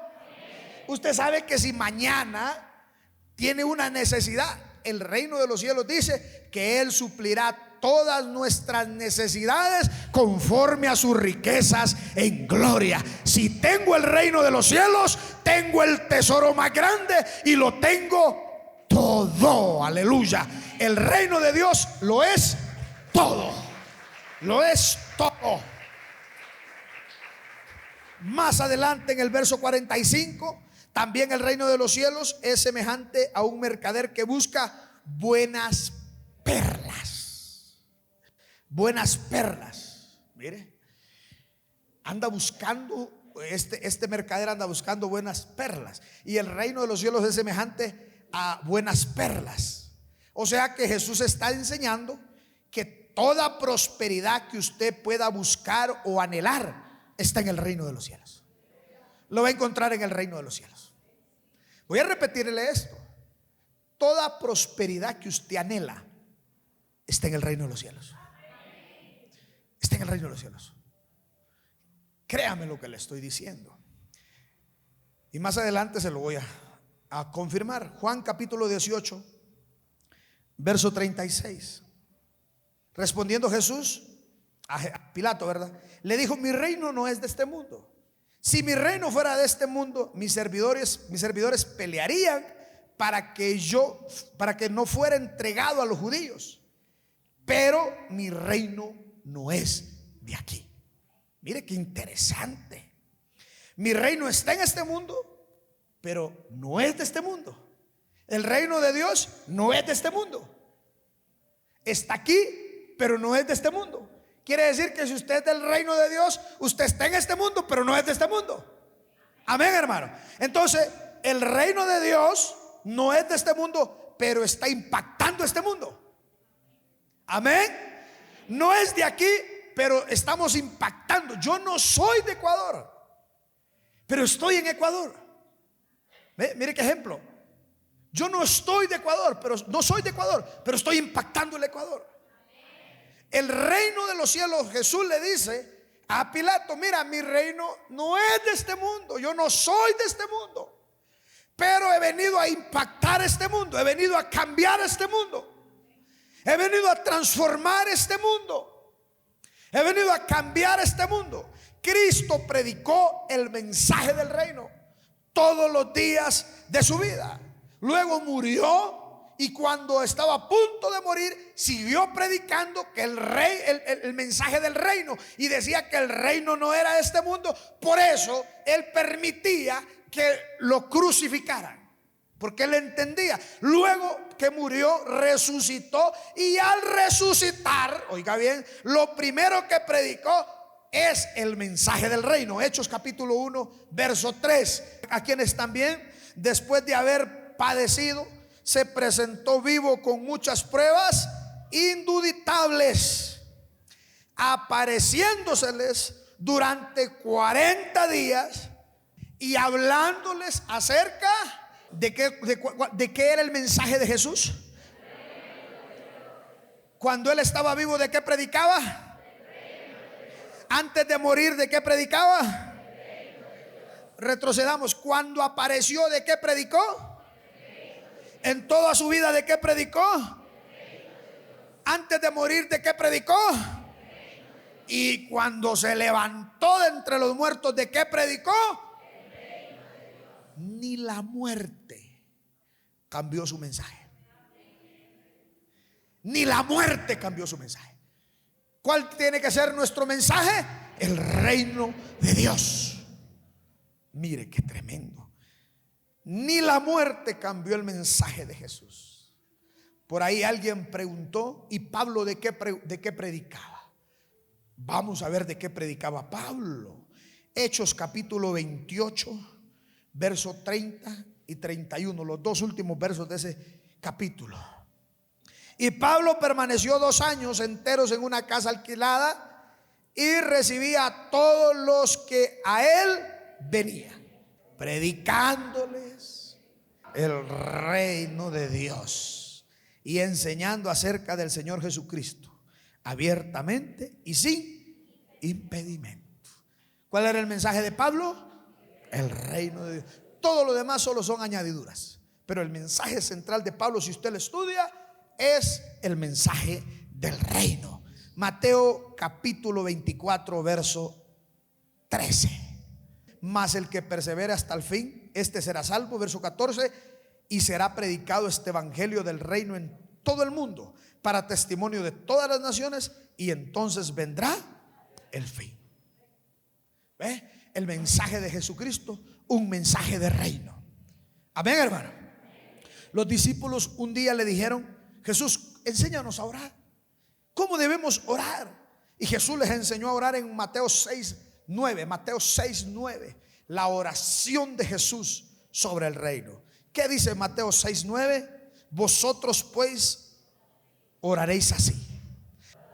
Usted sabe que si mañana tiene una necesidad, el reino de los cielos dice que Él suplirá todas nuestras necesidades conforme a sus riquezas en gloria. Si tengo el reino de los cielos, tengo el tesoro más grande y lo tengo todo. Aleluya. El reino de Dios lo es todo. Lo es todo. Más adelante en el verso 45, también el reino de los cielos es semejante a un mercader que busca buenas perlas. Buenas perlas. Mire, anda buscando, este mercader anda buscando buenas perlas. Y el reino de los cielos es semejante a buenas perlas. O sea que Jesús está enseñando que toda prosperidad que usted pueda buscar o anhelar está en el reino de los cielos. Lo va a encontrar en el reino de los cielos. Voy a repetirle esto: toda prosperidad que usted anhela está en el reino de los cielos. Está en el reino de los cielos. Créame lo que le estoy diciendo. Y más adelante se lo voy a confirmar. Juan capítulo 18, verso 36. Respondiendo Jesús a Pilato, ¿verdad? Le dijo: mi reino no es de este mundo. Si mi reino fuera de este mundo, mis servidores pelearían para que no fuera entregado a los judíos. Pero mi reino no es de aquí. Mire qué interesante. Mi reino está en este mundo, pero no es de este mundo. El reino de Dios no es de este mundo. Está aquí, pero no es de este mundo. Quiere decir que si usted es del reino de Dios, usted está en este mundo, pero no es de este mundo. Amén, hermano. Entonces el reino de Dios no es de este mundo, pero está impactando este mundo. Amén. No es de aquí, pero estamos impactando. Yo no soy de Ecuador, pero estoy en Ecuador. Mire qué ejemplo. Yo no estoy de Ecuador, pero no soy de Ecuador, pero estoy impactando el Ecuador. El reino de los cielos, Jesús le dice a Pilato: mira, mi reino no es de este mundo, yo no soy de este mundo, pero he venido a impactar este mundo, he venido a cambiar este mundo, he venido a transformar este mundo, he venido a cambiar este mundo. Cristo predicó el mensaje del reino todos los días de su vida. Luego murió, y cuando estaba a punto de morir, siguió predicando que el mensaje del reino, y decía que el reino no era de este mundo. Por eso él permitía que lo crucificaran, porque él entendía. Luego que murió, resucitó, y al resucitar, oiga bien, lo primero que predicó es el mensaje del reino. Hechos capítulo 1 verso 3. A quienes también, después de haber padecido, se presentó vivo con muchas pruebas indubitables, apareciéndoseles durante 40 días y hablándoles acerca de qué era el mensaje de Jesús. Cuando él estaba vivo, ¿de qué predicaba? Antes de morir, ¿de qué predicaba? Retrocedamos. Cuando apareció, ¿de qué predicó? En toda su vida, ¿de qué predicó? Antes de morir, ¿de qué predicó? Y cuando se levantó de entre los muertos, ¿de qué predicó? Ni la muerte cambió su mensaje. Ni la muerte cambió su mensaje. ¿Cuál tiene que ser nuestro mensaje? El reino de Dios. Mire qué tremendo. Ni la muerte cambió el mensaje de Jesús. Por ahí alguien preguntó: ¿y Pablo de qué predicaba? Vamos a ver de qué predicaba Pablo. Hechos capítulo 28 verso 30 y 31, los dos últimos versos de ese capítulo. Y Pablo permaneció 2 años enteros en una casa alquilada y recibía a todos los que a él venían, predicándoles el reino de Dios y enseñando acerca del Señor Jesucristo abiertamente y sin impedimento. ¿Cuál era el mensaje de Pablo? El reino de Dios. Todo lo demás solo son añadiduras, pero el mensaje central de Pablo, si usted lo estudia, es el mensaje del reino. Mateo capítulo 24 verso 13. Mas el que persevere hasta el fin, este será salvo. Verso 14. Y será predicado este evangelio del reino en todo el mundo para testimonio de todas las naciones, y entonces vendrá el fin. ¿Ve? El mensaje de Jesucristo, un mensaje de reino. Amén, hermano. Los discípulos un día le dijeron: Jesús, enséñanos a orar. ¿Cómo debemos orar? Y Jesús les enseñó a orar en Mateo 6:9. Mateo 6:9, la oración de Jesús sobre el reino. ¿Qué dice Mateo 6:9? Vosotros pues oraréis así: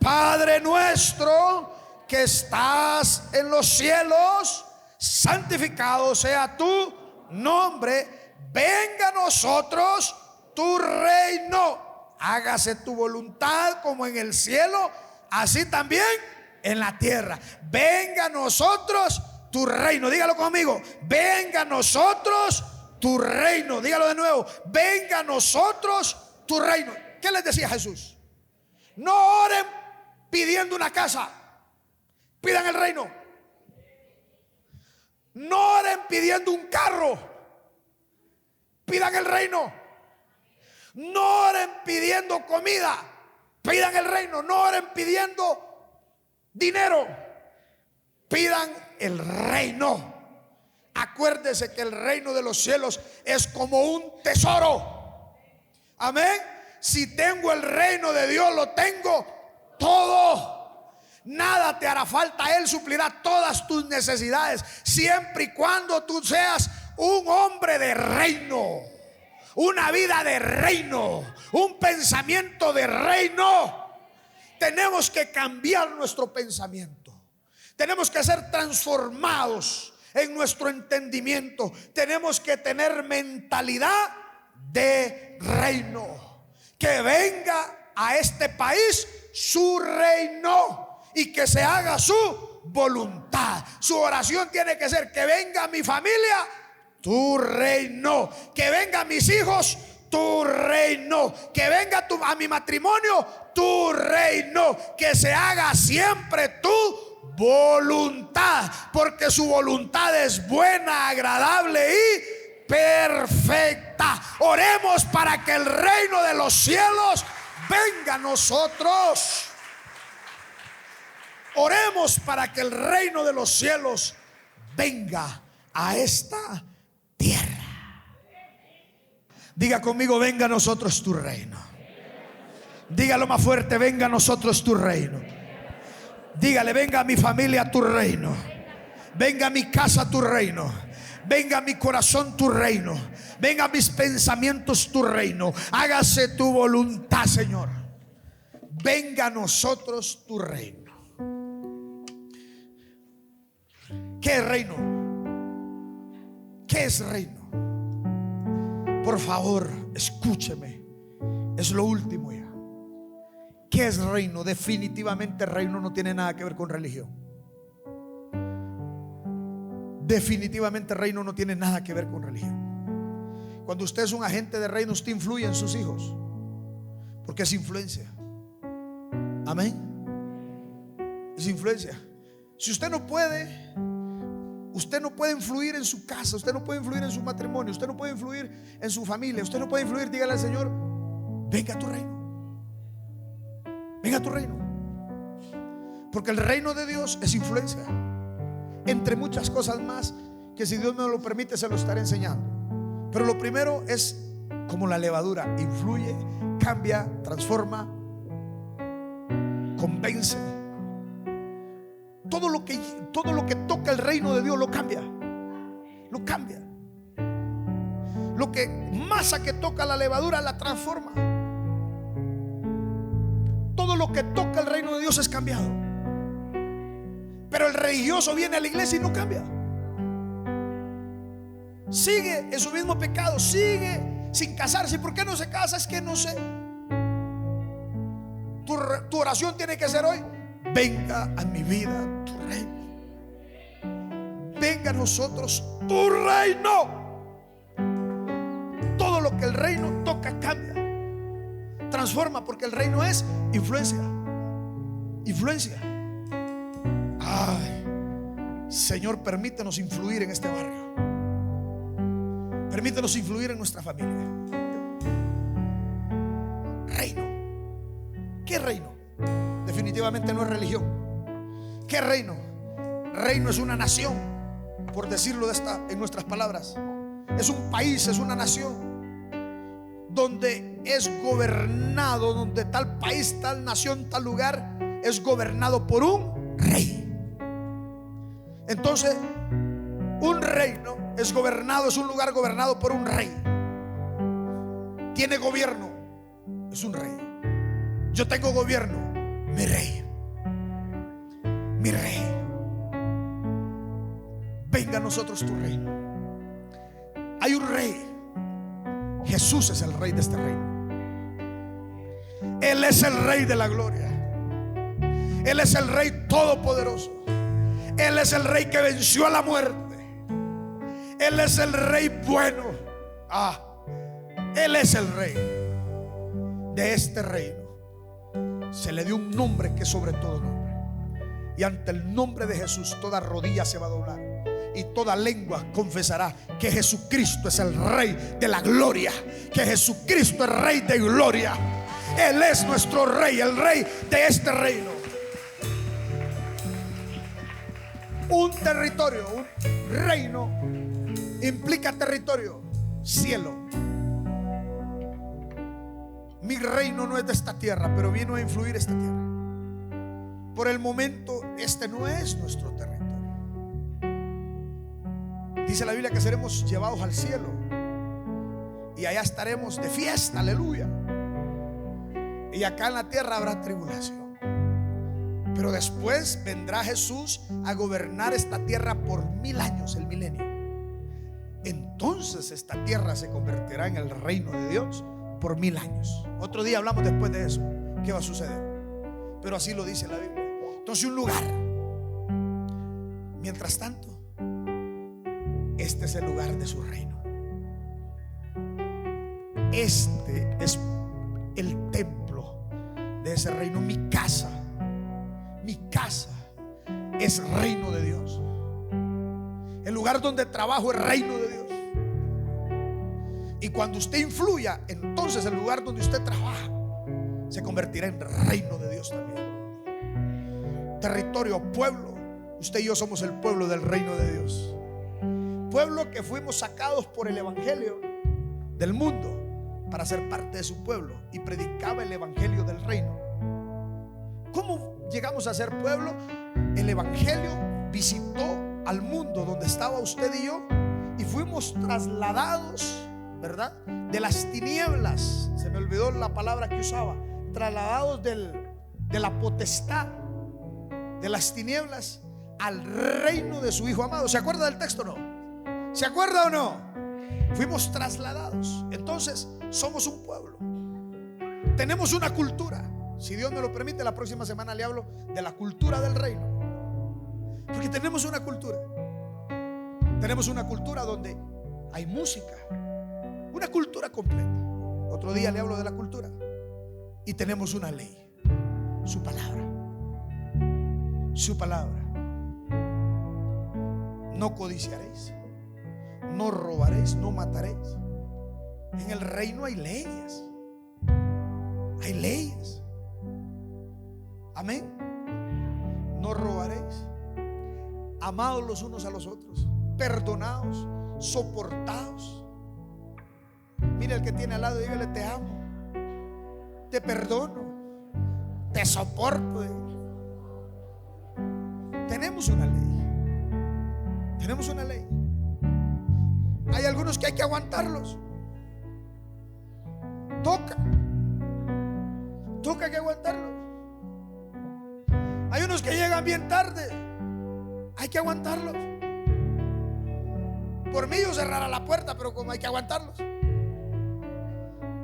Padre nuestro que estás en los cielos, santificado sea tu nombre, venga a nosotros tu reino, hágase tu voluntad como en el cielo, así también en la tierra. Venga a nosotros tu reino. Dígalo conmigo: venga a nosotros tu reino. Dígalo de nuevo: venga a nosotros tu reino. ¿Qué les decía Jesús? No oren pidiendo una casa, pidan el reino. No oren pidiendo un carro, pidan el reino. No oren pidiendo comida, pidan el reino. No oren pidiendo dinero, pidan el reino. Acuérdese que el reino de los cielos es como un tesoro. Amén. Si tengo el reino de Dios, lo tengo todo. Nada te hará falta. Él suplirá todas tus necesidades, siempre y cuando tú seas un hombre de reino, una vida de reino, un pensamiento de reino. Tenemos que cambiar nuestro pensamiento. Tenemos que ser transformados en nuestro entendimiento. Tenemos que tener mentalidad de reino. Que venga a este país su reino y que se haga su voluntad. Su oración tiene que ser: que venga a mi familia tu reino, que venga a mis hijos tu reino, que venga a mi matrimonio tu reino, que se haga siempre tu voluntad, porque su voluntad es buena, agradable y perfecta. Oremos para que el reino de los cielos venga a nosotros. Oremos para que el reino de los cielos venga a esta tierra. Diga conmigo: venga a nosotros tu reino. Dígalo más fuerte: venga a nosotros tu reino. Dígale: venga a mi familia tu reino. Venga a mi casa tu reino. Venga a mi corazón tu reino. Venga a mis pensamientos tu reino. Hágase tu voluntad, Señor. Venga a nosotros tu reino. ¿Qué es reino? ¿Qué es reino? Por favor, escúcheme. Es lo último ya. ¿Qué es reino? Definitivamente reino no tiene nada que ver con religión. Definitivamente reino no tiene nada que ver con religión. Cuando usted es un agente de reino, usted influye en sus hijos, porque es influencia. Amén. Es influencia. Si usted no puede influir en su casa, usted no puede influir en su matrimonio, usted no puede influir en su familia, usted no puede influir, dígale al Señor: venga a tu reino. Venga a tu reino. Porque el reino de Dios es influencia, entre muchas cosas más que, si Dios me lo permite, se lo estaré enseñando. Pero lo primero es como la levadura: influye, cambia, transforma, convence. Todo lo que toca el reino de Dios lo cambia. Lo cambia. Lo que masa que toca la levadura la transforma. Todo lo que toca el reino de Dios es cambiado. Pero el religioso viene a la iglesia y no cambia. Sigue en su mismo pecado, sigue sin casarse. ¿Y por qué no se casa? Es que no sé. Tu oración tiene que ser hoy: venga a mi vida tu reino. Venga a nosotros tu reino. Todo lo que el reino toca cambia, transforma, porque el reino es influencia. Influencia. Ay, Señor, permítenos influir en este barrio. Permítenos influir en nuestra familia. Reino. ¿Qué reino? Definitivamente no es religión. ¿Qué reino? Reino es una nación, por decirlo en nuestras palabras. Es un país, es una nación donde es gobernado, donde tal país, tal nación, tal lugar es gobernado por un rey. Entonces, un reino es gobernado, es un lugar gobernado por un rey. Tiene gobierno, es un rey. Yo tengo gobierno, mi rey. Mi rey. Venga a nosotros tu reino. Hay un rey. Jesús es el rey de este reino. Él es el rey de la gloria. Él es el rey todopoderoso. Él es el rey que venció a la muerte. Él es el rey bueno. Él es el rey de este reino. Se le dio un nombre que es sobre todo nombre. Y ante el nombre de Jesús toda rodilla se va a doblar y toda lengua confesará que Jesucristo es el rey de la gloria, que Jesucristo es rey de gloria. Él es nuestro rey, el rey de este reino. Un territorio, un reino implica territorio, cielo. Mi reino no es de esta tierra, pero vino a influir esta tierra. Por el momento, este no es nuestro territorio. Dice la Biblia que seremos llevados al cielo y allá estaremos de fiesta, aleluya. Y acá en la tierra habrá tribulación. Pero después vendrá Jesús a gobernar esta tierra por 1000 años, el milenio. Entonces entonces esta tierra se convertirá en el reino de Dios por 1000 años. Otro día hablamos después de eso, qué va a suceder, pero así lo dice la Biblia. Entonces un lugar. Mientras tanto, este es el lugar de su reino. Este es el templo de ese reino. Mi casa es reino de Dios. El lugar donde trabajo es reino de Dios. Y cuando usted influya, entonces el lugar donde usted trabaja se convertirá en reino de Dios también. Territorio, pueblo. Usted y yo somos el pueblo del reino de Dios. Pueblo que fuimos sacados por el evangelio del mundo para ser parte de su pueblo, y predicaba el evangelio del reino. ¿Cómo llegamos a ser pueblo? El evangelio visitó al mundo donde estaba usted y yo, y fuimos trasladados, ¿verdad?, de las tinieblas. Se me olvidó la palabra que usaba. Trasladados de la potestad de las tinieblas al reino de su Hijo amado. ¿Se acuerda del texto o no? ¿Se acuerda o no? Fuimos trasladados. Entonces somos un pueblo. Tenemos una cultura. Si Dios me lo permite, la próxima semana le hablo de la cultura del reino. Porque tenemos una cultura. Tenemos una cultura donde hay música. Una cultura completa. Otro día le hablo de la cultura. Y tenemos una ley. Su palabra. Su palabra. No codiciaréis, no robaréis, no mataréis. En el reino hay leyes. Hay leyes. Amén. No robaréis. Amados los unos a los otros. Perdonados, soportados. Mire el que tiene al lado, dígale: te amo, te perdono, te soporto. Tenemos una ley. Tenemos una ley. Hay algunos que hay que aguantarlos. Toca que aguantarlos. Hay unos que llegan bien tarde. Hay que aguantarlos. Por mí yo cerrara la puerta, pero como hay que aguantarlos,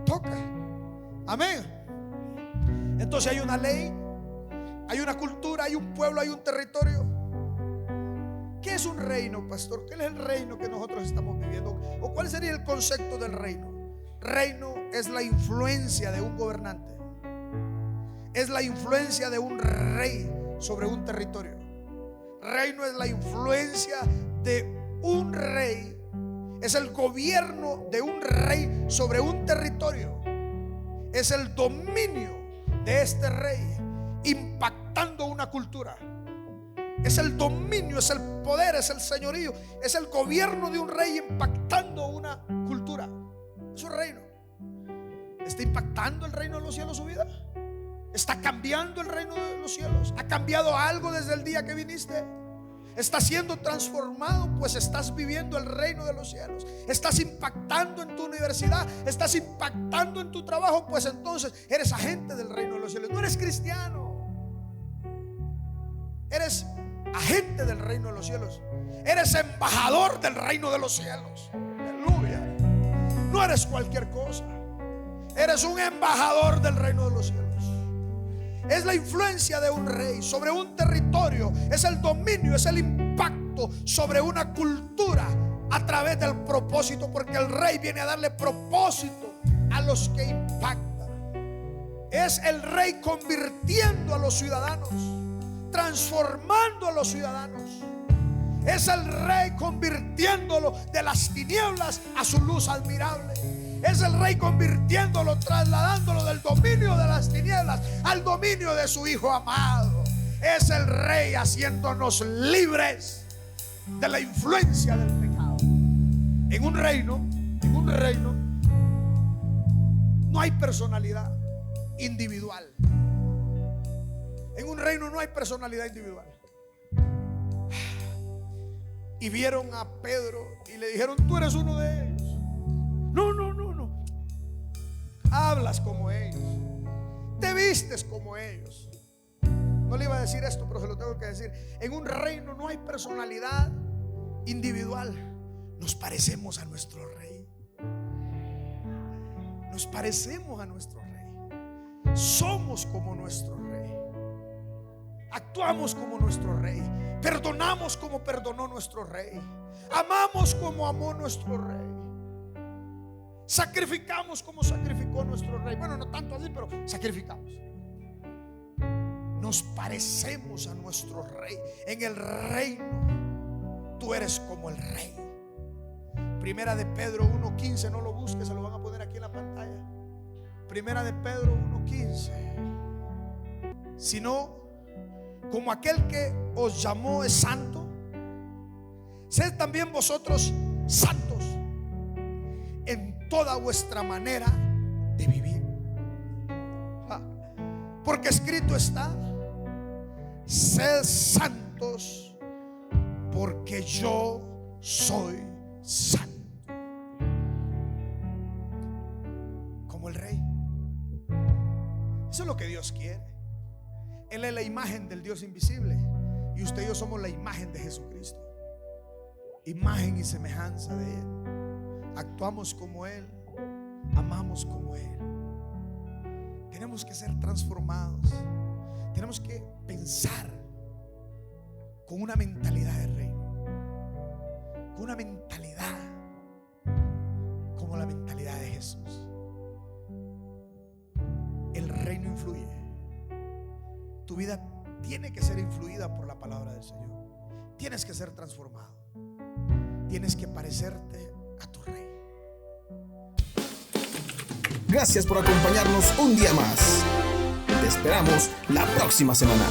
toca. Amén. Entonces hay una ley, hay una cultura, hay un pueblo, hay un territorio. ¿Qué es un reino, pastor? ¿Qué es el reino que nosotros estamos viviendo? ¿O cuál sería el concepto del reino? Reino es la influencia de un gobernante. Es la influencia de un rey sobre un territorio. Reino es la influencia de un rey. Es el gobierno de un rey sobre un territorio. Es el dominio de este rey impactando una cultura. Es el dominio, es el poder, es el señorío, es el gobierno de un rey impactando una cultura. Es un reino. ¿Está impactando el reino de los cielos su vida? ¿Está cambiando el reino de los cielos? ¿Ha cambiado algo desde el día que viniste? ¿Estás siendo transformado? Pues estás viviendo el reino de los cielos. ¿Estás impactando en tu universidad? ¿Estás impactando en tu trabajo? Pues entonces eres agente del reino de los cielos. No eres cristiano, eres agente del reino de los cielos. Eres embajador del reino de los cielos. Aleluya. No eres cualquier cosa. Eres un embajador del reino de los cielos. Es la influencia de un rey sobre un territorio. Es el dominio, es el impacto sobre una cultura a través del propósito, porque el rey viene a darle propósito a los que impactan. Es el rey convirtiendo a los ciudadanos, transformando a los ciudadanos. Es el rey convirtiéndolo de las tinieblas a su luz admirable. Es el rey convirtiéndolo, trasladándolo del dominio de las tinieblas al dominio de su Hijo amado. Es el rey haciéndonos libres de la influencia del pecado. En un reino no hay personalidad individual. En un reino no hay personalidad individual. Y vieron a Pedro y le dijeron: tú eres uno de ellos. No. Hablas como ellos, te vistes como ellos. No le iba a decir esto, pero se lo tengo que decir. En un reino no hay personalidad individual. Nos parecemos a nuestro Rey. Nos parecemos a nuestro Rey. Somos como nuestro Rey. Actuamos como nuestro Rey. Perdonamos como perdonó nuestro Rey. Amamos como amó nuestro Rey. Sacrificamos como sacrificó nuestro Rey. Bueno, no tanto así, pero sacrificamos. Nos parecemos a nuestro Rey. En el reino tú eres como el Rey. Primera de Pedro 1:15, no lo busques, se lo van a poner aquí en la pantalla. Primera de Pedro 1:15. Sino como aquel que os llamó es santo, sed también vosotros santos en toda vuestra manera de vivir. Porque escrito está: sed santos porque yo soy santo. Como el Rey. Eso es lo que Dios quiere. Él es la imagen del Dios invisible, y usted y yo somos la imagen de Jesucristo, imagen y semejanza de Él. Actuamos como Él, amamos como Él. Tenemos que ser transformados. Tenemos que pensar con una mentalidad de reino, con una mentalidad como la mentalidad de Jesús. El reino influye. Tu vida tiene que ser influida por la palabra del Señor. Tienes que ser transformado. Tienes que parecerte a tu Rey. Gracias por acompañarnos un día más. Te esperamos la próxima semana.